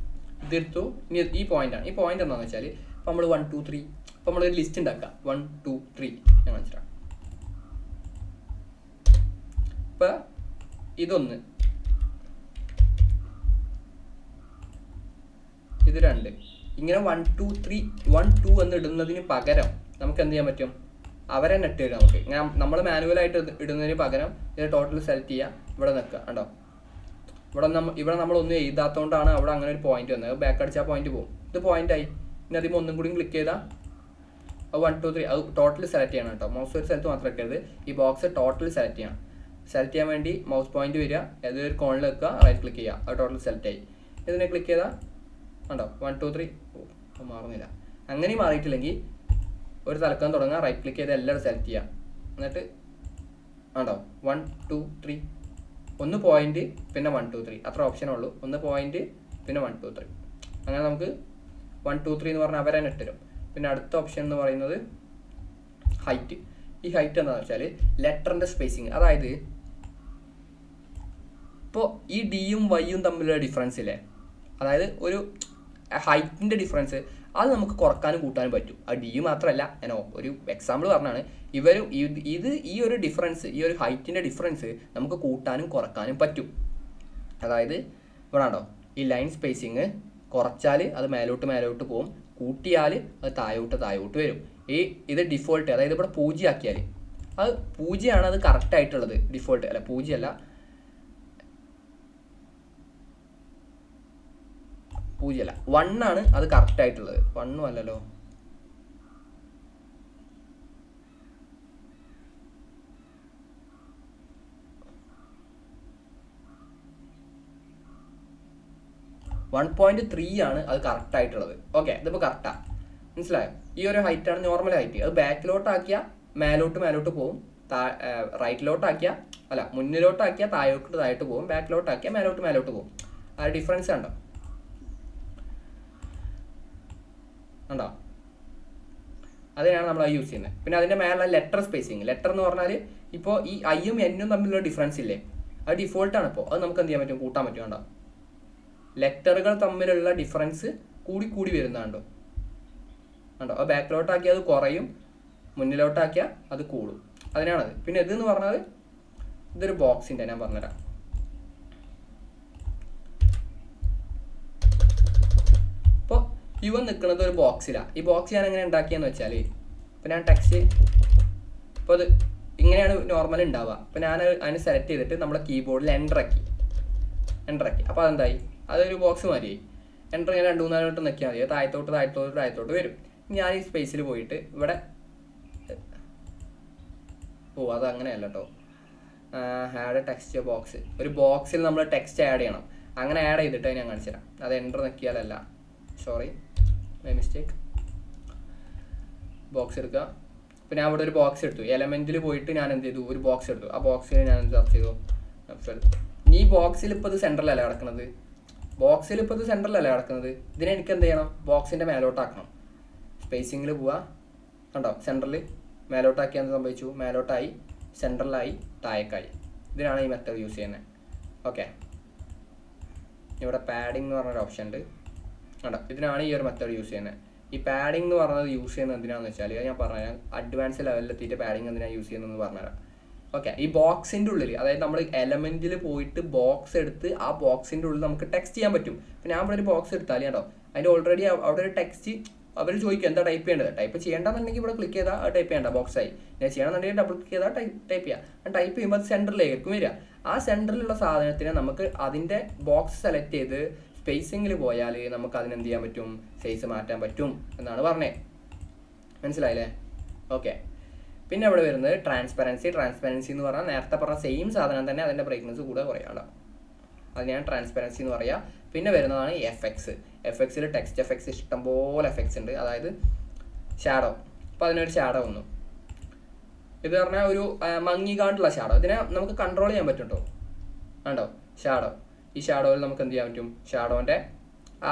[SPEAKER 1] ഇതെടുത്തു. ഇനി ഈ പോയിന്റാണ്. ഈ പോയിന്റ് എന്താണെന്ന് വെച്ചാൽ ഇപ്പോൾ നമ്മൾ 1 2 3 ഇപ്പോൾ നമ്മളൊരു ലിസ്റ്റ് ഉണ്ടാക്കാം. 1 2 3 ഞാൻ മനസ്സിലാക്കാം. ഇപ്പോൾ ഇതൊന്ന്, ഇത് 2, ഇങ്ങനെ 1 2 3 1 2 എന്ന് ഇടുന്നതിന് പകരം നമുക്ക് എന്ത് ചെയ്യാൻ പറ്റും, അവരെ നെട്ട് തരും നമുക്ക്. ഇങ്ങനെ നമ്മൾ മാനുവലായിട്ട് ഇടുന്നതിന് പകരം ഇത് ടോട്ടൽ സെലക്ട് ചെയ്യുക, ഇവിടെ നിൽക്കുക. കണ്ടോ, ഇവിടെ നമ്മളൊന്നും എഴുതാത്തതുകൊണ്ടാണ് അവിടെ അങ്ങനെ ഒരു പോയിന്റ് വന്നത്. ബാക്ക് അടിച്ചാൽ പോയിന്റ് പോകും. ഇത് പോയിന്റായി. ഇനി അതിന് ഒന്നും കൂടി ക്ലിക്ക് ചെയ്താൽ അത് 1 2 3 അത് ടോട്ടൽ സെലക്ട് ചെയ്യണം കേട്ടോ. മൗസ് ഒരു സ്ഥലത്ത് മാത്രം വെക്കരുത്, ഈ ബോക്സ് ടോട്ടൽ സെലക്ട് ചെയ്യണം. സെലക്ട് ചെയ്യാൻ വേണ്ടി മൗസ് പോയിന്റ് വരിക, ഏതൊരു കോണിൽ വെക്കുക, റൈറ്റ് ക്ലിക്ക് ചെയ്യുക, അത് ടോട്ടൽ സെലക്ട് ആയി. ഇതിനെ ക്ലിക്ക് ചെയ്താൽ ഉണ്ടോ 1 2 3 മാറുന്നില്ല. അങ്ങനെ മാറിയിട്ടില്ലെങ്കിൽ ഒരു തലക്കം തുടങ്ങുക, റൈറ്റ് ക്ലിക്ക് ചെയ്ത് എല്ലാവരും സെലക്ട് ചെയ്യുക, എന്നിട്ട് ഉണ്ടോ 1 2 3 ഒന്ന് പോയിന്റ് പിന്നെ 1 2 3 അത്ര ഓപ്ഷനുള്ളൂ. ഒന്ന് പോയിന്റ് പിന്നെ 1 2 3 അങ്ങനെ നമുക്ക് 1 2 3 എന്ന് പറഞ്ഞാൽ അവരെ നെട്ടരും. പിന്നെ അടുത്ത ഓപ്ഷൻ എന്ന് പറയുന്നത് ഹൈറ്റ്. ഈ ഹൈറ്റ് എന്താണെന്ന് വെച്ചാൽ ലെറ്ററിൻ്റെ സ്പേസിങ്. അതായത് ഇപ്പോൾ ഈ ഡിയും വൈയും തമ്മിലുള്ള ഡിഫറൻസ് ഇല്ലേ, അതായത് ഒരു ഹൈറ്റിൻ്റെ ഡിഫറൻസ്, അത് നമുക്ക് കുറക്കാനും കൂട്ടാനും പറ്റും. ആ ഡി മാത്രമല്ല, ഞാൻ ഒരു എക്സാമ്പിൾ പറഞ്ഞാണ്. ഈ ഒരു ഡിഫറൻസ്, ഈ ഒരു ഹൈറ്റിൻ്റെ ഡിഫറൻസ് നമുക്ക് കൂട്ടാനും കുറക്കാനും പറ്റും. അതായത് ഇവിടെ ഉണ്ടോ, ഈ ലൈൻ സ്പേസിങ് കുറച്ചാൽ അത് മേലോട്ട് പോകും, കൂട്ടിയാൽ അത് താഴോട്ട് വരും. ഇത് ഡിഫോൾട്ട്, അതായത് ഇവിടെ 0 ആക്കിയാൽ അത് 0 അത് കറക്റ്റായിട്ടുള്ളത്. ഡിഫോൾട്ട് അല്ല, 0 അല്ല, 1 ആണ് അത് കറക്റ്റായിട്ടുള്ളത്. 1 അല്ലല്ലോ, .3 ആണ് അത് കറക്റ്റായിട്ടുള്ളത്. ഓക്കെ, ഇതിപ്പോൾ കറക്റ്റാണ്, മനസ്സിലായോ? ഈ ഒരു ഹൈറ്റാണ് നോർമൽ ഹൈറ്റ്. അത് ബാക്കിലോട്ടാക്കിയാൽ മേലോട്ട് പോകും, റൈറ്റിലോട്ടാക്കിയാൽ അല്ല മുന്നിലോട്ടാക്കിയാൽ താഴോട്ട് പോകും, ബാക്കിലോട്ടാക്കിയാൽ മേലോട്ട് പോകും. ആ ഡിഫറൻസ് കണ്ടോ? അതിനാണ് നമ്മൾ യൂസ് ചെയ്യുന്നത്. പിന്നെ അതിൻ്റെ മേലുള്ള ലെറ്റർ സ്പേസിങ്. ലെറ്റർ എന്ന് പറഞ്ഞാൽ ഇപ്പോൾ ഈ ഐയും എന്നും തമ്മിലുള്ള ഡിഫറൻസ് ഇല്ലേ, അത് ഡിഫോൾട്ടാണ്. ഇപ്പോൾ അത് നമുക്ക് എന്ത് ചെയ്യാൻ പറ്റും, കൂട്ടാൻ പറ്റും. കണ്ടോ, ലെറ്ററുകൾ തമ്മിലുള്ള ഡിഫറൻസ് കൂടി വരുന്നുണ്ടോ? അത് ബാക്കിലോട്ടാക്കിയാൽ അത് കുറയും, മുന്നിലോട്ടാക്കിയാൽ അത് കൂടും. അതിനാണത്. പിന്നെ ഇതെന്ന് പറഞ്ഞാൽ ഇതൊരു ബോക്സിൻ്റെ, ഞാൻ പറഞ്ഞുതരാം. ഇപ്പോൾ ഇവൻ നിൽക്കുന്നത് ഒരു ബോക്സിലാണ്. ഈ ബോക്സ് ഞാൻ എങ്ങനെ ഉണ്ടാക്കിയെന്ന് വെച്ചാൽ അപ്പോൾ ഞാൻ ടെക്സ്റ്റ് ഇപ്പോൾ അത് ഇങ്ങനെയാണ് നോർമൽ ഉണ്ടാവുക. അപ്പോൾ ഞാൻ അതിന് സെലക്ട് ചെയ്തിട്ട് നമ്മുടെ കീബോർഡിൽ എൻ്റർ ആക്കി. അപ്പോൾ അതെന്തായി, അതൊരു ബോക്സ് മാതിരിയായി. എൻ്റർ ഇങ്ങനെ 2-3 വട്ടം നിൽക്കിയാൽ മതി, താഴത്തോട്ട് വരും. ഞാൻ ഈ സ്പേസിൽ പോയിട്ട് ഇവിടെ അത് അങ്ങനെയല്ല കേട്ടോ. ആഡ് ടെക്സ്റ്റ് ബോക്സ്, ഒരു ബോക്സിൽ നമ്മൾ ടെക്സ്റ്റ് ആഡ് ചെയ്യണം. അങ്ങനെ ആഡ് ചെയ്തിട്ട് ഞാൻ കാണിച്ചു തരാം. അത് എൻ്റർ നിൽക്കിയാലല്ല, സോറി മൈ മിസ്റ്റേക്ക്. ബോക്സ് എടുക്കുക. അപ്പോൾ ഞാൻ ഇവിടെ ഒരു ബോക്സ് എടുത്തു. എലമെൻറ്റിൽ പോയിട്ട് ഞാൻ എന്ത് ചെയ്തു, ഒരു ബോക്സ് എടുത്തു. ആ ബോക്സിൽ ഞാൻ എന്ത് സെർച്ച് ചെയ്തു, ഈ ബോക്സിൽ ഇപ്പോൾ ഇത് സെൻറ്ററിലല്ല കിടക്കുന്നത്. ഇതിനെ എനിക്ക് എന്ത് ചെയ്യണം, ബോക്സിൻ്റെ മേലോട്ടാക്കണം. സ്പേസിങ്ങിൽ പോവുക, കണ്ടോ സെൻറ്ററിൽ മേലോട്ടാക്കി എന്ത് സംഭവിച്ചു, മേലോട്ടായി, സെൻട്രലായി, താഴേക്കായി. ഇതിനാണ് ഈ മെത്തേഡ് യൂസ് ചെയ്യുന്നത്. ഓക്കെ, ഇവിടെ പാഡിംഗ് എന്ന് പറഞ്ഞൊരു ഓപ്ഷൻ ഉണ്ട് കണ്ടോ. ഇതിനാണ് ഈ ഒരു മെത്തേഡ് യൂസ് ചെയ്യുന്നത്. ഈ പാഡിംഗ് എന്ന് പറഞ്ഞത് യൂസ് ചെയ്യുന്നത് എന്തിനാണെന്ന് വെച്ചാൽ ഞാൻ പറഞ്ഞുതരാം. അഡ്വാൻസ് ലെവലിലെത്തിയിട്ട് പാഡിംഗ് എന്തിനാണ് യൂസ് ചെയ്യുന്നതെന്ന് പറഞ്ഞുതരാം. ഓക്കെ, ഈ ബോക്സിൻ്റെ ഉള്ളിൽ, അതായത് നമ്മൾ എലമെൻറ്റിൽ പോയിട്ട് ബോക്സ് എടുത്ത് ആ ബോക്സിൻ്റെ ഉള്ളിൽ നമുക്ക് ടെക്സ്റ്റ് ചെയ്യാൻ പറ്റും. അപ്പോൾ ഞാൻ ഇവിടെ ഒരു ബോക്സ് എടുത്താൽ കേട്ടോ, അതിൻ്റെ ഓൾറെഡി അവിടെ ഒരു ടെക്സ്റ്റ് അവർ ചോദിക്കും എന്താ ടൈപ്പ് ചെയ്യേണ്ടത്. ടൈപ്പ് ചെയ്യേണ്ടെന്നുണ്ടെങ്കിൽ ഇവിടെ ക്ലിക്ക് ചെയ്താൽ അത് ടൈപ്പ് ചെയ്യേണ്ട, ബോക്സായി. ഞാൻ ചെയ്യണമെന്നുണ്ടെങ്കിൽ ഡബിൾ ക്ലിക്ക് ചെയ്താൽ ടൈപ്പ് ചെയ്യാം. ടൈപ്പ് ചെയ്യുമ്പോൾ അത് സെൻറ്ററിലേക്കും വരിക. ആ സെൻറ്ററിലുള്ള സാധനത്തിന് നമുക്ക് അതിൻ്റെ ബോക്സ് സെലക്ട് ചെയ്ത് സ്പേസിങ്ങിൽ പോയാൽ നമുക്ക് അതിനെന്ത് ചെയ്യാൻ പറ്റും, സൈസ് മാറ്റാൻ പറ്റും എന്നാണ് പറഞ്ഞത്. മനസ്സിലായില്ലേ? ഓക്കെ, പിന്നെ ഇവിടെ വരുന്നത് ട്രാൻസ്പെറൻസി എന്ന് പറഞ്ഞാൽ നേരത്തെ പറഞ്ഞ സെയിം സാധനം തന്നെ, അതിൻ്റെ ബ്രൈറ്റ്നസ് കൂടെ കുറയാം. അതിനെയാണ് ട്രാൻസ്പെറൻസി എന്ന് പറയുക. പിന്നെ വരുന്നതാണ് എഫക്ട്സിൽ ടെക്സ്റ്റ് എഫക്ട്സ് ഇഷ്ടംപോലെ എഫക്ട്സ് ഉണ്ട്. അതായത് ഷാഡോ, അപ്പോൾ അതിനൊരു ഷാഡോ വന്നു. ഇത് പറഞ്ഞാൽ ഒരു മങ്ങിക്കാണ്ടുള്ള ഷാഡോ. ഇതിനെ നമുക്ക് കൺട്രോൾ ചെയ്യാൻ പറ്റും കേട്ടോ. കണ്ടോ ഷാഡോ, ഈ ഷാഡോയിൽ നമുക്ക് എന്ത് ചെയ്യാൻ പറ്റും, ഷാഡോൻ്റെ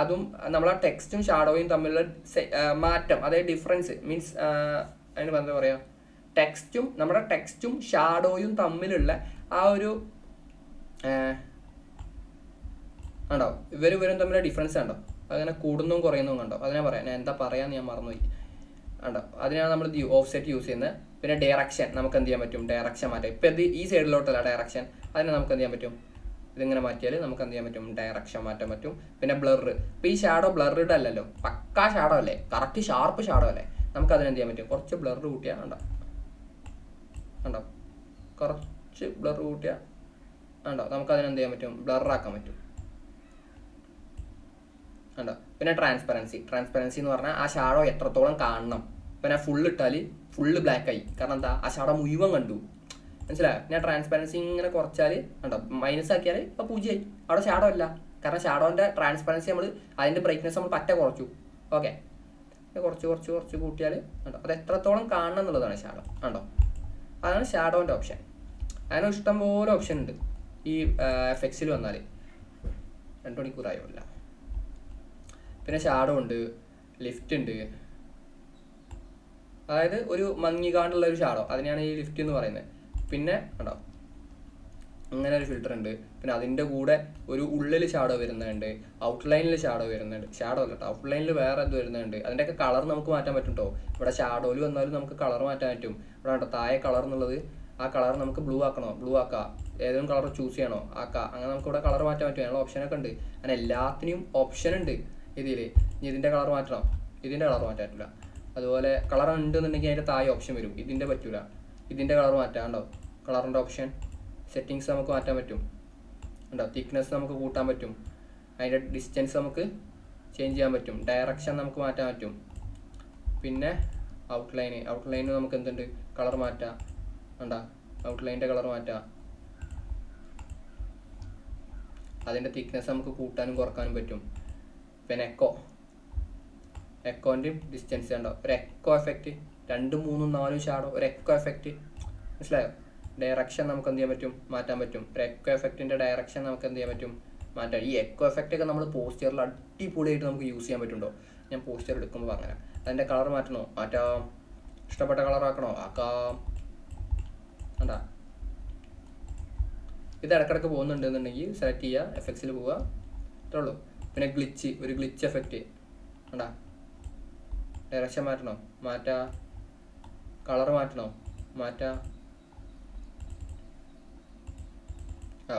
[SPEAKER 1] അതും നമ്മളെ ടെക്സ്റ്റും ഷാഡോയും തമ്മിലുള്ള മാറ്റം, അതായത് ഡിഫറൻസ് മീൻസ് അതിന് എന്താ പറയുക, നമ്മുടെ ടെക്സ്റ്റും ഷാഡോയും തമ്മിലുള്ള ആ ഒരു കണ്ടോ, ഇവരും തമ്മിലുള്ള ഡിഫറൻസ് കണ്ടോ, അങ്ങനെ കൂടുന്നതും കുറയുന്നതും കണ്ടോ. അതിനെ പറയാം, ഞാൻ എന്താ പറയാന്ന് ഞാൻ മറന്നുപോയി. കണ്ടോ, അതിനാണ് നമ്മൾ ഓഫ്സെറ്റ് യൂസ് ചെയ്യുന്നത്. പിന്നെ ഡയറക്ഷൻ നമുക്ക് എന്ത് ചെയ്യാൻ പറ്റും, ഡയറക്ഷൻ മാറ്റാം. ഇപ്പം ഇത് ഈ സൈഡിലോട്ടല്ല ഡയറക്ഷൻ, അതിനെ നമുക്ക് എന്ത് ചെയ്യാൻ പറ്റും, ഇതിങ്ങനെ മാറ്റിയാൽ നമുക്ക് എന്ത് ചെയ്യാൻ പറ്റും, ഡയറക്ഷൻ മാറ്റാൻ പറ്റും. പിന്നെ ബ്ലർ, ഇപ്പം ഈ ഷാഡോ ബ്ലറിഡ് അല്ലല്ലോ, പക്കാ ഷാഡോ അല്ലേ, കറക്റ്റ് ഷാർപ്പ് ഷാഡോ അല്ലേ, നമുക്ക് അതിനെന്ത് ചെയ്യാൻ പറ്റും, കുറച്ച് ബ്ലർ കൂട്ടിയാൽ കണ്ടോ, കുറച്ച് ബ്ലർ കൂട്ടിയാൽ കണ്ടോ, നമുക്ക് അതിനെന്ത് ചെയ്യാൻ പറ്റും, ബ്ലറാക്കാൻ പറ്റും. കണ്ടോ. പിന്നെ ട്രാൻസ്പെറൻസി എന്ന് പറഞ്ഞാൽ ആ ഷാഡോ എത്രത്തോളം കാണണം. ഇപ്പം ഞാൻ ഫുള്ള് ഇട്ടാൽ ഫുള്ള് ബ്ലാക്ക് ആയി, കാരണം എന്താ, ആ ഷാഡോ മുഴുവൻ കണ്ടു. മനസ്സിലായോ? ഞാൻ ട്രാൻസ്പെറൻസി ഇങ്ങനെ കുറച്ചാൽ കണ്ടോ, മൈനസ് ആക്കിയാൽ ഇപ്പോൾ 0 ആയി, അവിടെ ഷാഡോ അല്ല. കാരണം ഷാഡോൻ്റെ ട്രാൻസ്പെറൻസി നമ്മൾ അതിൻ്റെ ബ്രൈറ്റ്നസ് നമ്മൾ പറ്റ കുറച്ചു. ഓക്കെ, കുറച്ച് കൂട്ടിയാൽ കണ്ടോ, അത് എത്രത്തോളം കാണണം എന്നുള്ളതാണ് ഷാഡോ. കണ്ടോ, അതാണ് ഷാഡോൻ്റെ ഓപ്ഷൻ. അതിന് ഇഷ്ടംപോലെ ഓപ്ഷൻ ഉണ്ട് ഈ എഫക്ട്സിൽ വന്നാൽ. 2 മണിക്കൂറായോ അല്ല. പിന്നെ ഷാഡോ ഉണ്ട്, ലിഫ്റ്റ് ഉണ്ട്, അതായത് ഒരു മങ്ങിക്കാണ്ടുള്ള ഒരു ഷാഡോ, അതിനെയാണ് ഈ ലിഫ്റ്റ് എന്ന് പറയുന്നത്. പിന്നെ കണ്ടോ, അങ്ങനെ ഒരു ഫിൽറ്റർ ഉണ്ട്. പിന്നെ അതിൻ്റെ കൂടെ ഒരു ഉള്ളിൽ ഷാഡോ വരുന്നുണ്ട്, ഔട്ട്ലൈനിൽ ഷാഡോ വരുന്നുണ്ട്. ഷാഡോ അല്ല കേട്ടോ, ഔട്ട്ലൈനിൽ വേറെ ഇത് വരുന്നുണ്ട്. അതിൻ്റെയൊക്കെ കളർ നമുക്ക് മാറ്റാൻ പറ്റും കേട്ടോ. ഇവിടെ ഷാഡോയിൽ വന്നാലും നമുക്ക് കളർ മാറ്റാൻ പറ്റും. ഇവിടെ കണ്ടോ താഴെ കളർ എന്നുള്ളത്, ആ കളർ നമുക്ക് ബ്ലൂ ആക്കാം, ഏതെങ്കിലും കളർ ചൂസ് ചെയ്യണോ ആക്കാം. അങ്ങനെ നമുക്ക് ഇവിടെ കളർ മാറ്റാൻ പറ്റും. അതിനുള്ള ഓപ്ഷനൊക്കെ ഉണ്ട്. അങ്ങനെ എല്ലാത്തിനും ഓപ്ഷൻ ഉണ്ട് ഇതിൽ. ഇനി ഇതിൻ്റെ കളർ മാറ്റണം, ഇതിൻ്റെ കളർ മാറ്റാൻ പറ്റില്ല. അതുപോലെ കളർ ഉണ്ടെന്നുണ്ടെങ്കിൽ അതിൻ്റെ താഴെ ഓപ്ഷൻ വരും, ഇതിൻ്റെ പറ്റില്ല. ഇതിൻ്റെ കളർ മാറ്റാം ഉണ്ടോ, കളറിൻ്റെ ഓപ്ഷൻ. സെറ്റിങ്സ് നമുക്ക് മാറ്റാൻ പറ്റും ഉണ്ടോ, തിക്നെസ് നമുക്ക് കൂട്ടാൻ പറ്റും, അതിൻ്റെ ഡിസ്റ്റൻസ് നമുക്ക് ചേഞ്ച് ചെയ്യാൻ പറ്റും, ഡയറക്ഷൻ നമുക്ക് മാറ്റാൻ പറ്റും. പിന്നെ ഔട്ട്ലൈന് നമുക്ക് എന്തുണ്ട്, കളർ മാറ്റാം ഉണ്ടോ, ഔട്ട്ലൈൻ്റെ കളർ മാറ്റാം. അതിൻ്റെ തിക്നെസ് നമുക്ക് കൂട്ടാനും കുറക്കാനും പറ്റും. പിന്നെ എക്കോൻ്റെയും ഡിസ്റ്റൻസ് ഉണ്ടോ, ഒരു എക്കോ എഫക്റ്റ്. 2, 3, 4 ഷാഡോ, ഒരു എക്കോ എഫക്റ്റ്. മനസ്സിലായോ? ഡയറക്ഷൻ നമുക്ക് എന്ത് ചെയ്യാൻ പറ്റും, മാറ്റാൻ പറ്റും. ഒരു എക്കോ എഫക്റ്റിൻ്റെ ഡയറക്ഷൻ നമുക്ക് എന്ത് ചെയ്യാൻ പറ്റും, മാറ്റാം. ഈ എക്കോ എഫക്റ്റ് ഒക്കെ നമ്മൾ പോസ്റ്ററിൽ അടിപൊളിയായിട്ട് നമുക്ക് യൂസ് ചെയ്യാൻ പറ്റുണ്ടോ. ഞാൻ പോസ്റ്റർ എടുക്കുമ്പോൾ പറഞ്ഞാൽ അതിൻ്റെ കളർ മാറ്റണോ, മാറ്റാം. ഇഷ്ടപ്പെട്ട കളർ ആക്കണോ, ആക്കാം. കണ്ടാ, ഇത് ഇടക്കിടക്ക് പോകുന്നുണ്ടെന്നുണ്ടെങ്കിൽ സെലക്ട് ചെയ്യുക, എഫക്ട്സിൽ പോവുക, അത്രേ ഉള്ളൂ. പിന്നെ ഒരു ഗ്ലിച്ച് എഫക്റ്റ് കണ്ടാ, ഡയറക്ഷൻ മാറ്റണോ, മാറ്റാ. കളർ മാറ്റണോ, മാറ്റാ.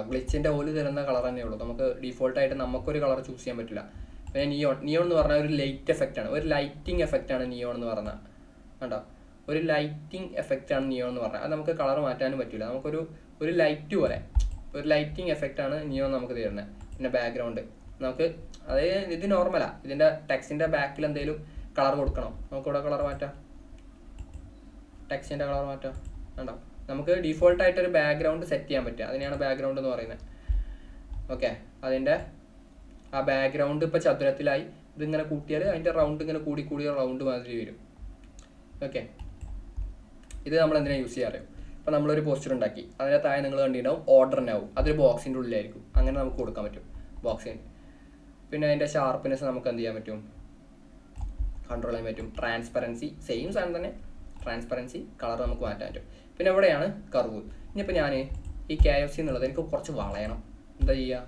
[SPEAKER 1] ഗ്ലിച്ചിൻ്റെ ഓല് തരുന്ന കളർ തന്നെ ഉള്ളൂ. നമുക്ക് ഡീഫോൾട്ടായിട്ട് നമുക്കൊരു കളർ ചൂസ് ചെയ്യാൻ പറ്റില്ല. പിന്നെ നിയോൺ എന്ന് പറഞ്ഞാൽ ഒരു ലൈറ്റ് എഫക്റ്റ് ആണ്, ഒരു ലൈറ്റിംഗ് എഫക്റ്റ് ആണ് നിയോൺ എന്ന് പറഞ്ഞാൽ. കണ്ടോ, ഒരു ലൈറ്റിംഗ് എഫക്റ്റ് ആണ് നിയോൺ എന്ന് പറഞ്ഞാൽ. അത് നമുക്ക് കളർ മാറ്റാനും പറ്റില്ല. ഒരു ലൈറ്റ് പോലെ ഒരു ലൈറ്റിംഗ് എഫക്റ്റ് ആണ് നിയോൺ നമുക്ക് തരുന്നത്. പിന്നെ ബാക്ക്ഗ്രൗണ്ട് നമുക്ക് അതായത് ഇത് നോർമലാണ്. ഇതിൻ്റെ ടെക്സ്റ്റിൻ്റെ ബാക്കിൽ എന്തെങ്കിലും കളർ കൊടുക്കണം, നമുക്കിവിടെ കളർ മാറ്റാം. ടെക്സ്റ്റിൻ്റെ കളർ മാറ്റാം. വേണ്ട, നമുക്ക് ഡീഫോൾട്ടായിട്ടൊരു ബാക്ക്ഗ്രൗണ്ട് സെറ്റ് ചെയ്യാൻ പറ്റുക. അതിനെയാണ് ബാക്ക്ഗ്രൗണ്ട് എന്ന് പറയുന്നത്. ഓക്കെ, അതിൻ്റെ ആ ബാക്ക്ഗ്രൗണ്ട് ഇപ്പോൾ ചതുരത്തിലായി. ഇതിങ്ങനെ കൂട്ടിയാൽ അതിൻ്റെ റൗണ്ട് ഇങ്ങനെ കൂടി റൗണ്ട് മാതിരി വരും. ഓക്കെ, ഇത് നമ്മൾ എന്തിനാണ് യൂസ് ചെയ്യാറ്? ഇപ്പോൾ നമ്മളൊരു പോസ്റ്റർ ഉണ്ടാക്കി, അതിൻ്റെ താഴെ നിങ്ങൾ കണ്ടിട്ടുണ്ടാവും ഓർഡറിനാവും. അതൊരു ബോക്സിൻ്റെ ഉള്ളിലായിരിക്കും. അങ്ങനെ നമുക്ക് കൊടുക്കാൻ പറ്റും ബോക്സിന്. പിന്നെ അതിൻ്റെ ഷാർപ്പ്നെസ് നമുക്ക് എന്ത് ചെയ്യാൻ പറ്റും? കൺട്രോൾ ചെയ്യാൻ പറ്റും. ട്രാൻസ്പെറൻസി സെയിം സാധനം തന്നെ. ട്രാൻസ്പെറൻസി കളർ നമുക്ക് മാറ്റാൻ പറ്റും. പിന്നെ എവിടെയാണ് കർവ്? ഇനിയിപ്പോൾ ഞാൻ ഈ KFC എന്നുള്ളത് എനിക്ക് കുറച്ച് വളയണം. എന്താ ചെയ്യുക?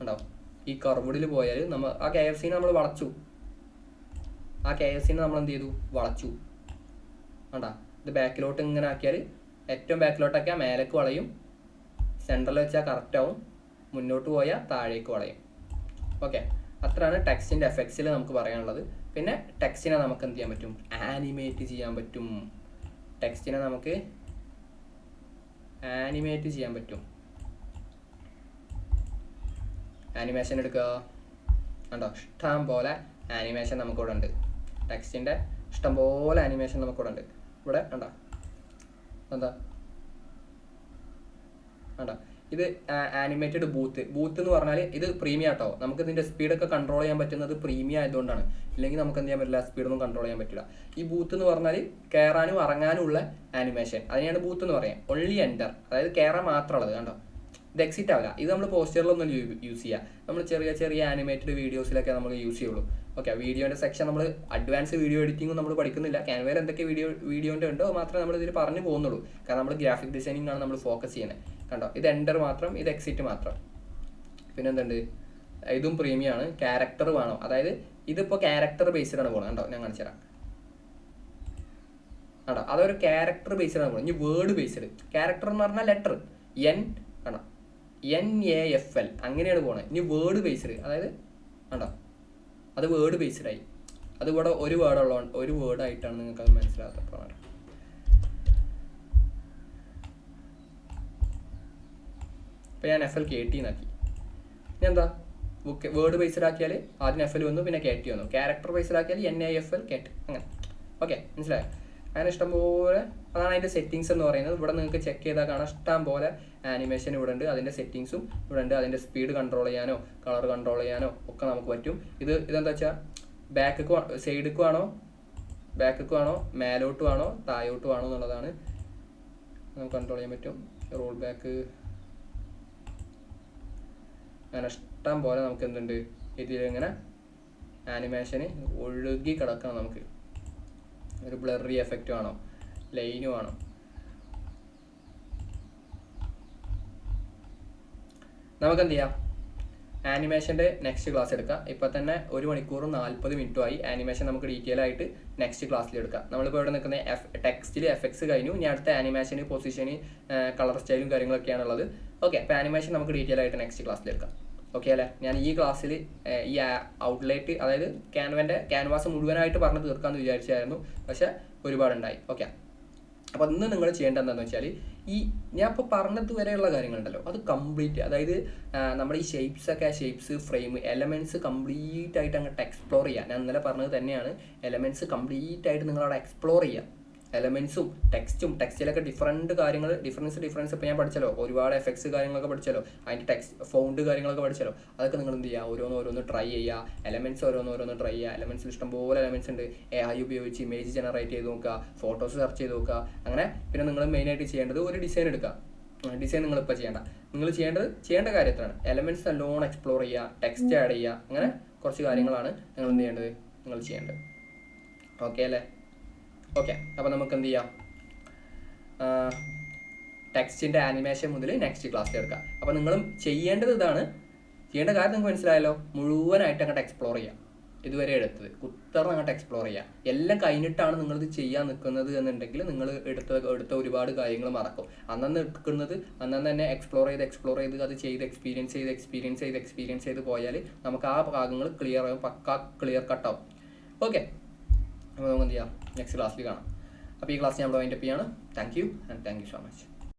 [SPEAKER 1] ഉണ്ടാവും ഈ കർവുഡിൽ പോയാൽ നമ്മൾ ആ KFCനെ നമ്മൾ വളച്ചു. ആ KFCനെ നമ്മൾ എന്ത് ചെയ്തു? വളച്ചു. വേണ്ട, ഇത് ബാക്കിലോട്ട് ഇങ്ങനെ ആക്കിയാൽ ഏറ്റവും ബാക്കിലോട്ടാക്കിയാൽ മേലേക്ക് വളയും, സെൻറ്ററിൽ വെച്ചാൽ കറക്റ്റാവും, മുന്നോട്ട് പോയാൽ താഴേക്ക് വളയും. ഓക്കെ, അത്രയാണ് ടെക്സ്റ്റിൻ്റെ എഫക്ട്സിൽ നമുക്ക് പറയാനുള്ളത്. പിന്നെ ടെക്സ്റ്റിനെ നമുക്ക് എന്ത് ചെയ്യാൻ പറ്റും? ആനിമേറ്റ് ചെയ്യാൻ പറ്റും. ടെക്സ്റ്റിനെ നമുക്ക് ആനിമേറ്റ് ചെയ്യാൻ പറ്റും. ആനിമേഷൻ എടുക്കുക. കണ്ടോ, ഇഷ്ടം പോലെ ആനിമേഷൻ നമുക്കിവിടെ ഉണ്ട്. ടെക്സ്റ്റിൻ്റെ ഇഷ്ടംപോലെ ആനിമേഷൻ നമുക്കിവിടെ ഉണ്ട്. ഇവിടെ കണ്ടോ, എന്താ കണ്ടോ, ഇത് ആനിമേറ്റഡ് ബൂത്ത് എന്ന് പറഞ്ഞാൽ ഇത് പ്രീമിയം ആട്ടോ. നമുക്ക് ഇതിൻ്റെ സ്പീഡൊക്കെ കൺട്രോൾ ചെയ്യാൻ പറ്റുന്നത് പ്രീമിയം ആയതുകൊണ്ടാണ്. ഇല്ലെങ്കിൽ നമുക്ക് എന്ത് ചെയ്യാൻ പറ്റില്ല, സ്പീഡൊന്നും കൺട്രോൾ ചെയ്യാൻ പറ്റില്ല. ഈ ബൂത്ത് എന്ന് പറഞ്ഞാൽ കയറാനും ഇറങ്ങാനും ഉള്ള ആനിമേഷൻ, അതിനെയാണ് ബൂത്ത് എന്ന് പറയാം. ഒൺലി എൻ്റർ, അതായത് കയറാൻ മാത്രമുള്ളത്. കണ്ടോ, ഇത് എക്സിറ്റ് ആവില്ല. ഇത് നമ്മൾ പോസ്റ്ററിലൊന്നും യൂസ് ചെയ്യുക. നമ്മൾ ചെറിയ ആനിമേറ്റഡ് വീഡിയോസിലൊക്കെ നമ്മൾ യൂസ് ചെയ്യുള്ളൂ. ഓക്കെ, വീഡിയോൻ്റെ സെക്ഷൻ നമ്മൾ അഡ്വാൻസ് വീഡിയോ എഡിറ്റിംഗും നമ്മൾ പഠിക്കുന്നില്ല. ക്യാൻവയിൽ എന്തൊക്കെ വീഡിയോൻ്റെ ഉണ്ടോ മാത്രമേ നമ്മൾ ഇതിൽ പറഞ്ഞു പോകുന്നുള്ളൂ. കാരണം നമ്മൾ ഗ്രാഫിക് ഡിസൈനിങ് ആണ് നമ്മൾ ഫോക്കസ് ചെയ്യുന്നത്. കണ്ടോ, ഇത് എൻ്റർ മാത്രം, ഇത് എക്സിറ്റ് മാത്രം. പിന്നെ എന്തുണ്ട്, ഇതും പ്രീമിയം ആണ്. ക്യാരക്ടർ വേണം, അതായത് ഇതിപ്പോൾ ക്യാരക്ടർ ബേസ്ഡ് ആണ് പോകുന്നത്. കണ്ടോ, ഞാൻ കാണിച്ചു തരാം. കണ്ടോ, അതൊരു ക്യാരക്ടർ ബേസ്ഡ് ആണ് പോകുന്നത്. ഇനി വേർഡ് ബേസ്ഡ്. ക്യാരക്ടർ എന്ന് പറഞ്ഞാൽ ലെറ്റർ കണ്ടോ, NAFL അങ്ങനെയാണ് പോകുന്നത്. ഇനി വേർഡ് ബേസ്ഡ്, അതായത് കണ്ടോ, അത് വേർഡ് ബേസ്ഡ് ആയി. അത് ഇവിടെ ഒരു വേർഡായിട്ടാണ് നിങ്ങൾക്കത് മനസ്സിലാകാത്തത്. ഇപ്പോൾ ഞാൻ FL-KT എന്നാക്കി. ഇനി എന്താ, വേർഡ് ബേസ്ഡ് ആക്കിയാൽ ആദ്യം FL വന്നു, പിന്നെ KT വന്നു. ക്യാരക്ടർ ബേസ്ഡ് ആക്കിയാൽ NAFL-KT അങ്ങനെ. ഓക്കെ, മനസ്സിലായോ? അങ്ങനെ ഇഷ്ടംപോലെ, അതാണ് അതിൻ്റെ സെറ്റിങ്സ് എന്ന് പറയുന്നത്. ഇവിടെ നിങ്ങൾക്ക് ചെക്ക് ചെയ്താൽ കാണാം ഇഷ്ടം പോലെ ആനിമേഷൻ ഇവിടെ ഉണ്ട്. അതിൻ്റെ സെറ്റിങ്സും ഇവിടെ ഉണ്ട്. അതിൻ്റെ സ്പീഡ് കൺട്രോൾ ചെയ്യാനോ കളർ കൺട്രോൾ ചെയ്യാനോ ഒക്കെ നമുക്ക് പറ്റും. ഇതെന്താ വെച്ചാൽ സൈഡിക്ക് വേണോ മേലോട്ട് വേണോ താഴോട്ട് വേണോ എന്നുള്ളതാണ് നമുക്ക് കൺട്രോൾ ചെയ്യാൻ പറ്റും. റോൾ ബാക്ക് അങ്ങനെ ഇഷ്ടം പോലെ നമുക്ക് എന്തുണ്ട്, ഇതിലിങ്ങനെ ആനിമേഷന് ഒഴുകി കിടക്കണം. നമുക്ക് ഒരു ബ്ലറി എഫക്റ്റ് വേണോ, ലൈന് വേണോ, നമുക്കെന്ത് ചെയ്യാം, ആനിമേഷൻ്റെ നെക്സ്റ്റ് ക്ലാസ് എടുക്കാം. ഇപ്പം തന്നെ 1 മണിക്കൂറും 40 മിനിറ്റും ആയി. ആനിമേഷൻ നമുക്ക് ഡീറ്റെയിൽ ആയിട്ട് നെക്സ്റ്റ് ക്ലാസ്സിൽ എടുക്കാം. നമ്മളിപ്പോൾ ഇവിടെ നിൽക്കുന്ന ടെക്സ്റ്റിൽ എഫക്ട്സ് കഴിഞ്ഞു. ഇനി അടുത്ത ആനിമേഷന്, പൊസിഷന്, കളർ സ്റ്റൈലും കാര്യങ്ങളൊക്കെയാണുള്ളത്. ഓക്കെ, അപ്പോൾ ആനിമേഷൻ നമുക്ക് ഡീറ്റെയിൽ ആയിട്ട് നെക്സ്റ്റ് ക്ലാസ്സിൽ എടുക്കാം. ഓക്കെ അല്ലേ? ഞാൻ ഈ ക്ലാസ്സിൽ ഈ ഔട്ട്ലൈറ്റ്, അതായത് ക്യാൻവാസ് മുഴുവനായിട്ട് പറഞ്ഞ് തീർക്കാമെന്ന് വിചാരിച്ചായിരുന്നു, പക്ഷേ ഒരുപാടുണ്ടായി. ഓക്കെ, അപ്പോൾ ഇന്ന് നിങ്ങൾ ചെയ്യേണ്ടത് എന്താണെന്ന് വെച്ചാൽ, ഞാൻ ഇപ്പോൾ പറഞ്ഞത് വരെയുള്ള കാര്യങ്ങളുണ്ടല്ലോ അത് കംപ്ലീറ്റ്, അതായത് നമ്മുടെ ഈ ഷേപ്സ് ഫ്രെയിം എലമെൻറ്റ്സ് കംപ്ലീറ്റ് ആയിട്ട് അങ്ങോട്ട് എക്സ്പ്ലോർ ചെയ്യുക. ഞാൻ ഇന്നലെ പറഞ്ഞത് തന്നെയാണ്, എലമെൻറ്റ്സ് കംപ്ലീറ്റ് ആയിട്ട് നിങ്ങളവിടെ എക്സ്പ്ലോർ ചെയ്യുക. എലമെൻറ്റ്സും ടെക്സ്റ്റിലൊക്കെ ഡിഫറൻസ് ഇപ്പോൾ ഞാൻ പഠിച്ചല്ലോ, ഒരുപാട് എഫക്ട്സ് കാര്യങ്ങളൊക്കെ പഠിച്ചല്ലോ, അതിൻ്റെ ഫൗണ്ട് കാര്യങ്ങളൊക്കെ പഠിച്ചല്ലോ. അതൊക്കെ നിങ്ങൾ എന്ത് ചെയ്യുക, ഓരോന്ന് ട്രൈ ചെയ്യുക. എലമെൻറ്റ്സ് ഓരോന്ന് ട്രൈ ചെയ്യുക. എലമെൻറ്റ്സിൽ ഇഷ്ടംപോലെ എലമെൻറ്റ്സ് ഉണ്ട്. AI ഉപയോഗിച്ച് ഇമേജ് ജനറേറ്റ് ചെയ്ത് നോക്കുക, ഫോട്ടോസ് സെർച്ച് ചെയ്ത് നോക്കുക. അങ്ങനെ പിന്നെ നിങ്ങൾ മെയിനായിട്ട് ചെയ്യേണ്ടത് ഒരു ഡിസൈൻ എടുക്കുക. ഡിസൈൻ നിങ്ങളിപ്പോൾ നിങ്ങൾ ചെയ്യേണ്ട കാര്യത്തിലാണ് എലമെൻറ്റ്സ് നല്ലോണം എക്സ്പ്ലോർ ചെയ്യുക, ടെക്സ്റ്റ് ആഡ് ചെയ്യുക. അങ്ങനെ കുറച്ച് കാര്യങ്ങളാണ് നിങ്ങൾ ചെയ്യേണ്ടത്. ഓക്കെ അല്ലേ? ഓക്കെ, അപ്പോൾ നമുക്ക് എന്ത് ചെയ്യാം, ടെക്സ്റ്റിൻ്റെ ആനിമേഷൻ മുതൽ നെക്സ്റ്റ് ക്ലാസ്സിൽ എടുക്കാം. അപ്പോൾ നിങ്ങളും ചെയ്യേണ്ട കാര്യം നിങ്ങൾക്ക് മനസ്സിലായല്ലോ. മുഴുവനായിട്ട് അങ്ങോട്ട് എക്സ്പ്ലോർ ചെയ്യാം. ഇതുവരെ എടുത്തത് കുത്തർന്ന് അങ്ങോട്ട് എക്സ്പ്ലോർ ചെയ്യുക. എല്ലാം കഴിഞ്ഞിട്ടാണ് നിങ്ങളിത് ചെയ്യാൻ നിൽക്കുന്നത് എന്നുണ്ടെങ്കിൽ നിങ്ങൾ എടുത്ത ഒരുപാട് കാര്യങ്ങൾ മറക്കും. അന്നു തന്നെ എക്സ്പ്ലോർ ചെയ്ത് അത് എക്സ്പീരിയൻസ് ചെയ്ത് പോയാൽ നമുക്ക് ആ ഭാഗങ്ങൾ ക്ലിയർ ആവും, പക്കാ ക്ലിയർ കട്ടാവും. ഓക്കെ, അപ്പോൾ നമുക്ക് എന്ത് ചെയ്യാം, നെക്സ്റ്റ് ക്ലാസ്സിൽ കാണാം. അപ്പോൾ ഈ ക്ലാസ് ഞാൻ വൈൻഡപ്പ് ചെയ്യാണ്. Thank you so much.